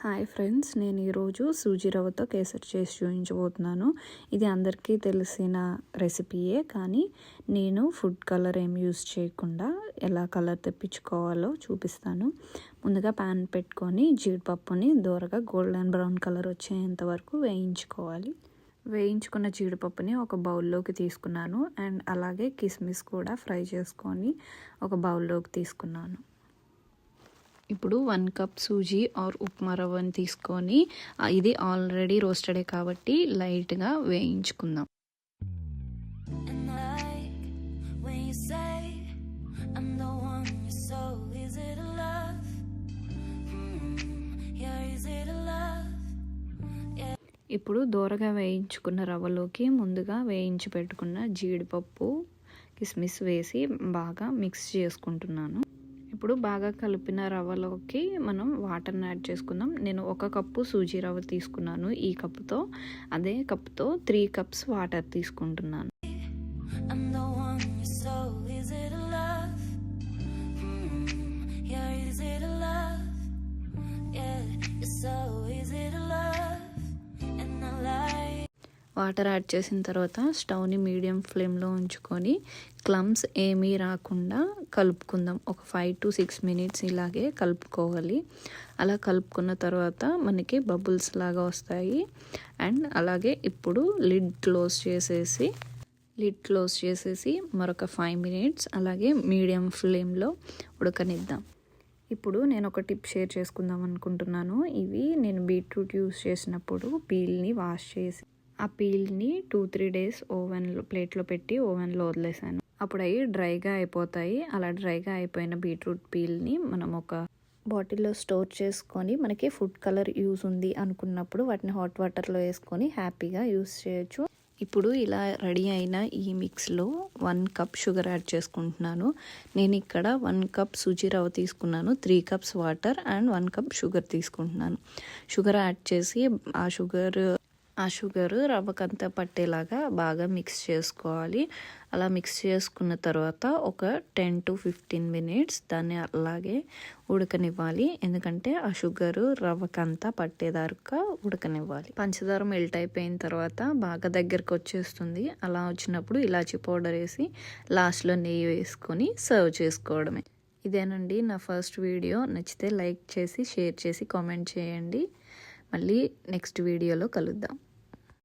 Hi friends, నేను ఈరోజు సూజీ రవ్వతో కేసరి చేసి చూపించబోతున్నాను. ఇది అందరికీ తెలిసిన రెసిపీయే, కానీ నేను ఫుడ్ కలర్ ఏం యూస్ చేయకుండా ఎలా కలర్ తెప్పించుకోవాలో చూపిస్తాను. ముందుగా ప్యాన్ పెట్టుకొని జీడిపప్పుని దోరగా గోల్డెన్ బ్రౌన్ కలర్ వచ్చేంత వరకు వేయించుకోవాలి. వేయించుకున్న జీడిపప్పుని ఒక బౌల్లోకి తీసుకున్నాను. అండ్ అలాగే కిస్మిస్ కూడా ఫ్రై చేసుకొని ఒక బౌల్లోకి తీసుకున్నాను. ఇప్పుడు 1 కప్ సూజీ ఆర్ ఉప్మా రవ్వని తీసుకొని ఇది ఆల్రెడీ రోస్టెడే కాబట్టి లైట్గా వేయించుకుందాం. ఇప్పుడు దూరగా వేయించుకున్న రవ్వలోకి ముందుగా వేయించి పెట్టుకున్న జీడిపప్పు కిస్మిస్ వేసి బాగా మిక్స్ చేసుకుంటున్నాను. ఇప్పుడు బాగా కలిపిన రవ్వలోకి మనం వాటర్ని యాడ్ చేసుకుందాం. నేను 1 కప్పు సూజీ రవ్వ తీసుకున్నాను. ఈ కప్పుతో అదే కప్తో 3 కప్స్ వాటర్ తీసుకుంటున్నాను. వాటర్ యాడ్ చేసిన తర్వాత స్టవ్ని మీడియం ఫ్లేమ్లో ఉంచుకొని క్లమ్స్ ఏమీ రాకుండా కలుపుకుందాం. ఒక 5 to 6 మినిట్స్ ఇలాగే కలుపుకోవాలి. అలా కలుపుకున్న తర్వాత మనకి బబుల్స్ లాగా వస్తాయి. అండ్ అలాగే ఇప్పుడు లిడ్ క్లోజ్ చేసేసి మరొక 5 మినిట్స్ అలాగే మీడియం ఫ్లేమ్లో ఉడకనిద్దాం. ఇప్పుడు నేను ఒక టిప్ షేర్ చేసుకుందాం అనుకుంటున్నాను. ఇవి నేను బీట్రూట్ యూస్ చేసినప్పుడు పీల్ని వాష్ చేసి ఆ పీల్ని 2-3 డేస్ ప్లేట్లో పెట్టి ఓవెన్లో వదిలేసాను. అప్పుడు అవి డ్రైగా అయిపోతాయి. అలా డ్రైగా అయిపోయిన బీట్రూట్ పీల్ని మనం ఒక బాటిల్లో స్టోర్ చేసుకొని మనకి ఫుడ్ కలర్ యూస్ ఉంది అనుకున్నప్పుడు వాటిని హాట్ వాటర్లో వేసుకొని హ్యాపీగా యూస్ చేయొచ్చు. ఇప్పుడు ఇలా రెడీ అయిన ఈ మిక్స్లో 1 కప్ షుగర్ యాడ్ చేసుకుంటున్నాను. నేను ఇక్కడ 1 కప్ సూజీ రవ్వ తీసుకున్నాను, 3 cups water and 1 cup sugar తీసుకుంటున్నాను. షుగర్ యాడ్ చేసి ఆ షుగర్ రవ్వకంతా పట్టేలాగా బాగా మిక్స్ చేసుకోవాలి. అలా మిక్స్ చేసుకున్న తర్వాత ఒక 10 to 15 మినిట్స్ దాన్ని అలాగే ఉడకనివ్వాలి. ఎందుకంటే ఆ షుగర్ రవ్వకంతా పట్టేదాకా ఉడకనివ్వాలి. పంచదార మెల్ట్ అయిపోయిన తర్వాత బాగా దగ్గరకు వచ్చేస్తుంది. అలా వచ్చినప్పుడు ఇలాచీ పౌడర్ వేసి లాస్ట్లో నెయ్యి వేసుకొని సర్వ్ చేసుకోవడమే. ఇదేనండి నా ఫస్ట్ వీడియో. నచ్చితే లైక్ చేసి షేర్ చేసి కామెంట్ చేయండి. మళ్ళీ నెక్స్ట్ వీడియోలో కలుద్దాం.